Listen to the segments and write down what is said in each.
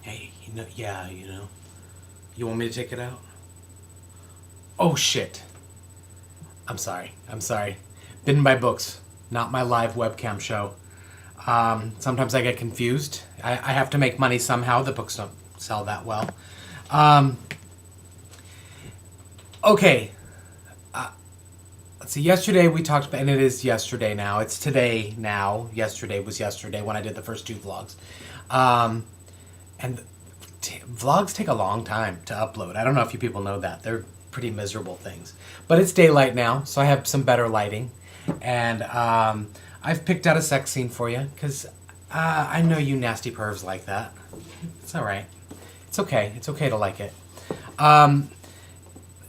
Hey, you want me to take it out? Oh shit. I'm sorry. Been in my books, not my live webcam show. Sometimes I get confused. I have to make money somehow. The books don't sell that well. Um, okay, let's see. Yesterday we talked about, and it is yesterday now. It's today now. Yesterday was yesterday when I did the first two vlogs. Um, and vlogs take a long time to upload. I don't know if you people know that. They're pretty miserable things. But it's daylight now, so I have some better lighting. And I've picked out a sex scene for you because I know you nasty pervs like that. It's all right. It's okay. It's okay to like it. Um,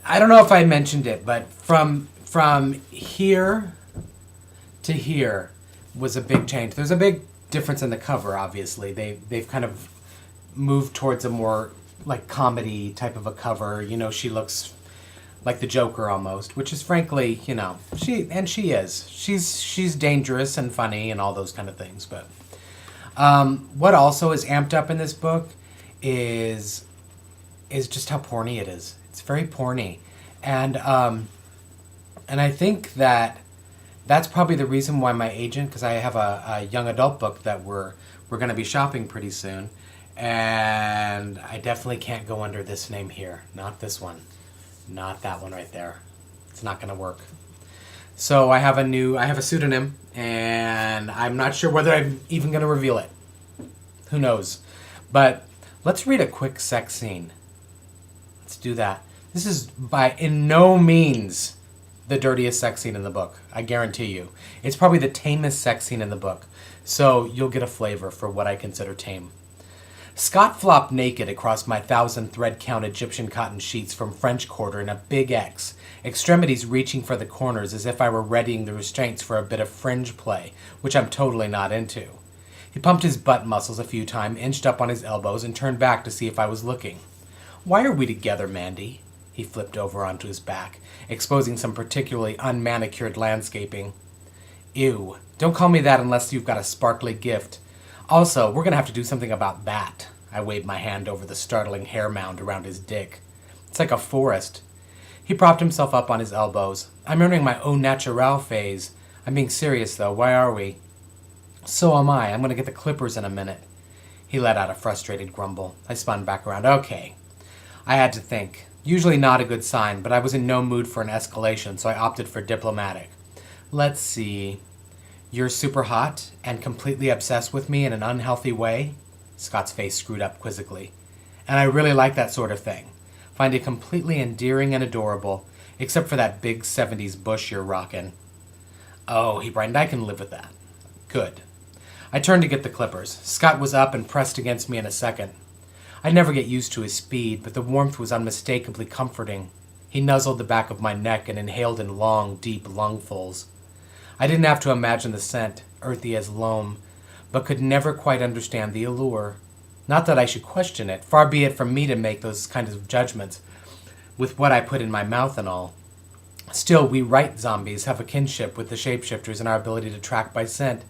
I don't know if I mentioned it, but from here to here was a big change. There's a big difference in the cover. Obviously, they've kind of moved towards a more like comedy type of a cover. She looks like the Joker almost, which is frankly, she is. She's dangerous and funny and all those kind of things. But what also is amped up in this book is just how porny it is. It's very porny, and I think that's probably the reason why my agent, because I have a young adult book that we're going to be shopping pretty soon, and I definitely can't go under this name here. Not this one, not that one right there. It's not going to work. So I have a pseudonym, and I'm not sure whether I'm even going to reveal it. Who knows? But let's read a quick sex scene. Let's do that. This is by in no means the dirtiest sex scene in the book. I guarantee you. It's probably the tamest sex scene in the book. So you'll get a flavor for what I consider tame. Scott flopped naked across my 1,000 thread-count Egyptian cotton sheets from French Quarter in a big X, extremities reaching for the corners as if I were readying the restraints for a bit of fringe play, which I'm totally not into. He pumped his butt muscles a few times, inched up on his elbows, and turned back to see if I was looking. "Why are we together, Mandy?" He flipped over onto his back, exposing some particularly unmanicured landscaping. "Ew. Don't call me that unless you've got a sparkly gift. Also, we're going to have to do something about that." I waved my hand over the startling hair mound around his dick. "It's like a forest." He propped himself up on his elbows. "I'm entering my au naturel phase. I'm being serious, though. Why are we?" "So am I. I'm going to get the clippers in a minute." He let out a frustrated grumble. I spun back around. "Okay." I had to think. Usually not a good sign, but I was in no mood for an escalation, so I opted for diplomatic. "Let's see. You're super hot and completely obsessed with me in an unhealthy way?" Scott's face screwed up quizzically. "And I really like that sort of thing. Find it completely endearing and adorable, except for that big 70s bush you're rockin'." "Oh," he brightened, "I can live with that." "Good." I turned to get the clippers. Scott was up and pressed against me in a second. I never get used to his speed, but the warmth was unmistakably comforting. He nuzzled the back of my neck and inhaled in long, deep lungfuls. I didn't have to imagine the scent, earthy as loam, but could never quite understand the allure. Not that I should question it, far be it from me to make those kinds of judgments, with what I put in my mouth and all. Still, we right zombies have a kinship with the shapeshifters in our ability to track by scent,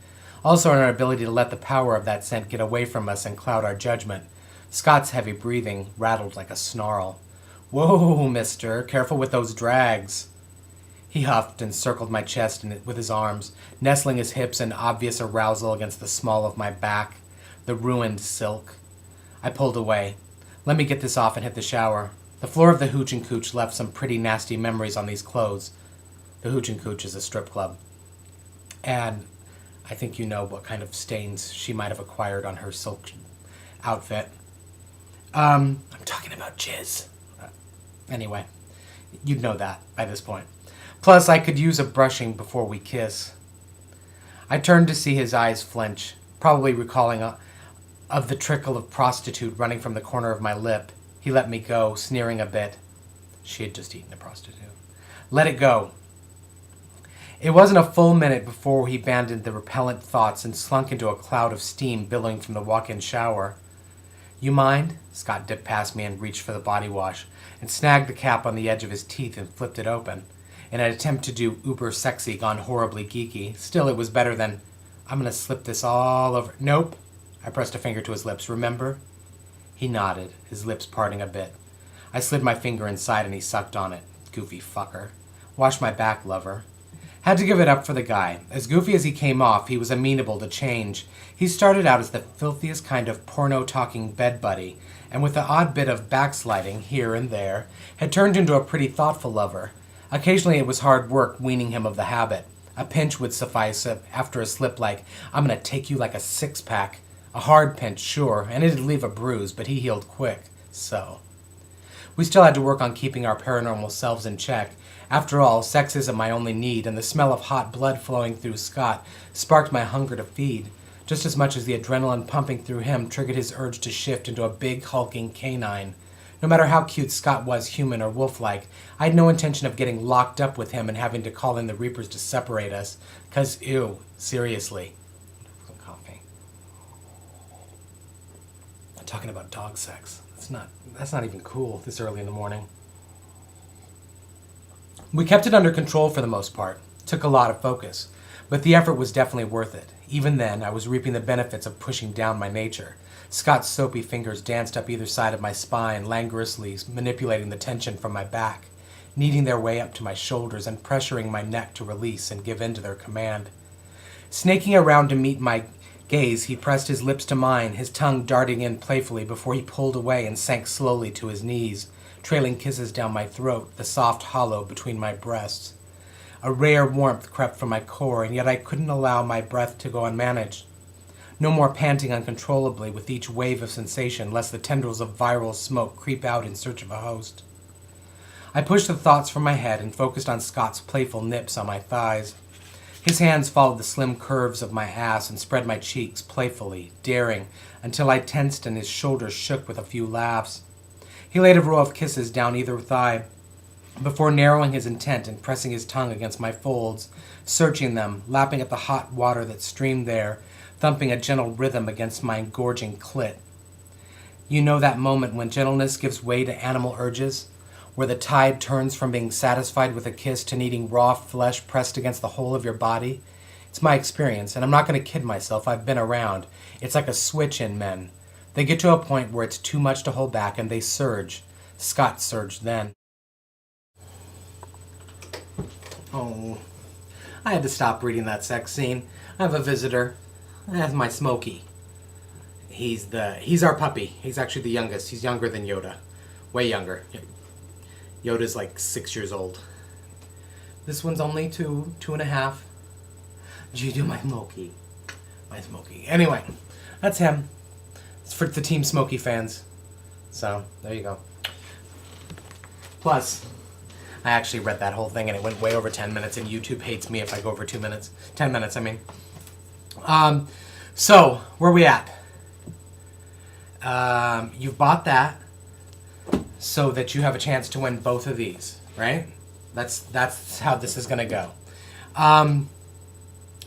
also in our ability to let the power of that scent get away from us and cloud our judgment. Scott's heavy breathing rattled like a snarl. "Whoa, mister, careful with those drags." He huffed and circled my chest with his arms, nestling his hips in obvious arousal against the small of my back, the ruined silk. I pulled away. "Let me get this off and hit the shower." The floor of the Hooch and Cooch left some pretty nasty memories on these clothes. The Hooch and Cooch is a strip club. And I think you know what kind of stains she might have acquired on her silk outfit. I'm talking about jizz. Anyway, you'd know that by this point. Plus, I could use a brushing before we kiss. I turned to see his eyes flinch, probably recalling of the trickle of prostitute running from the corner of my lip. He let me go, sneering a bit. She had just eaten a prostitute. "Let it go." It wasn't a full minute before he abandoned the repellent thoughts and slunk into a cloud of steam billowing from the walk-in shower. "You mind?" Scott dipped past me and reached for the body wash, and snagged the cap on the edge of his teeth and flipped it open. In an attempt to do uber sexy gone horribly geeky, still it was better than, "I'm gonna slip this all over." "Nope." I pressed a finger to his lips. "Remember?" He nodded, his lips parting a bit. I slid my finger inside and he sucked on it. Goofy fucker. Wash my back, lover. Had to give it up for the guy. As goofy as he came off, he was amenable to change. He started out as the filthiest kind of porno-talking bed buddy, and with the odd bit of backsliding here and there, had turned into a pretty thoughtful lover. Occasionally it was hard work weaning him of the habit. A pinch would suffice after a slip like, "I'm gonna take you like a six-pack." A hard pinch, sure, and it'd leave a bruise, but he healed quick. So. We still had to work on keeping our paranormal selves in check. After all, sex isn't my only need, and the smell of hot blood flowing through Scott sparked my hunger to feed, just as much as the adrenaline pumping through him triggered his urge to shift into a big, hulking canine. No matter how cute Scott was, human or wolf-like, I had no intention of getting locked up with him and having to call in the Reapers to separate us. 'Cause, ew, seriously. Some coffee. I'm talking about dog sex. That's not even cool this early in the morning. We kept it under control for the most part. Took a lot of focus. But the effort was definitely worth it. Even then, I was reaping the benefits of pushing down my nature. Scott's soapy fingers danced up either side of my spine, languorously manipulating the tension from my back, kneading their way up to my shoulders and pressuring my neck to release and give in to their command. Snaking around to meet my gaze, he pressed his lips to mine, his tongue darting in playfully before he pulled away and sank slowly to his knees, trailing kisses down my throat, the soft hollow between my breasts. A rare warmth crept from my core, and yet I couldn't allow my breath to go unmanaged. No more panting uncontrollably with each wave of sensation, lest the tendrils of viral smoke creep out in search of a host. I pushed the thoughts from my head and focused on Scott's playful nips on my thighs. His hands followed the slim curves of my ass and spread my cheeks playfully, daring, until I tensed and his shoulders shook with a few laughs. He laid a row of kisses down either thigh, before narrowing his intent and pressing his tongue against my folds, searching them, lapping at the hot water that streamed there, thumping a gentle rhythm against my engorging clit. You know that moment when gentleness gives way to animal urges, where the tide turns from being satisfied with a kiss to needing raw flesh pressed against the whole of your body? It's my experience, and I'm not going to kid myself. I've been around. It's like a switch in men. They get to a point where it's too much to hold back, and they surge. Scott surged then. Oh, I had to stop reading that sex scene. I have a visitor. That's my Smokey. He's our puppy. He's actually the youngest. He's younger than Yoda. Way younger. Yoda's like 6 years old. This one's only two and a half. You do my Smokey. My Smokey. Anyway, that's him. It's for the Team Smokey fans. So, there you go. Plus, I actually read that whole thing and it went way over 10 minutes, and YouTube hates me if I go over 2 minutes. 10 minutes, I mean. So, where are we at? You've bought that so that you have a chance to win both of these, right? That's how this is going to go. And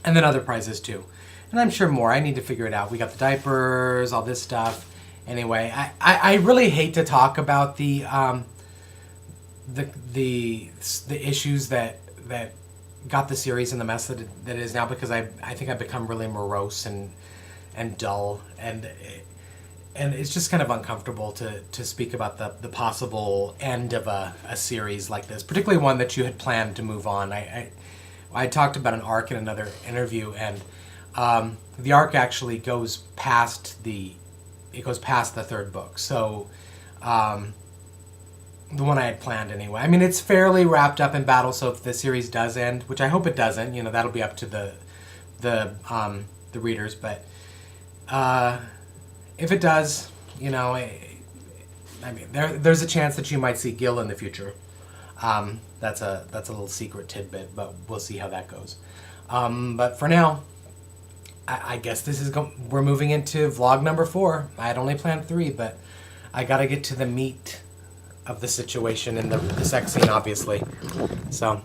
then other prizes too. And I'm sure more. I need to figure it out. We got the diapers, all this stuff. Anyway, I really hate to talk about the issues that got the series in the mess that it is now, because I think I've become really morose and dull, and it's just kind of uncomfortable to speak about the possible end of a series like this, particularly one that you had planned to move on. I talked about an arc in another interview, and the arc actually goes past the third book. So the one I had planned anyway. I mean, it's fairly wrapped up in battle, so if the series does end, which I hope it doesn't, that'll be up to the readers, but if it does, I mean, there's a chance that you might see Gil in the future. That's a little secret tidbit, but we'll see how that goes. But for now, I guess we're moving into vlog number 4. I had only planned 3, but I gotta get to the meat of the situation in the sex scene, obviously. So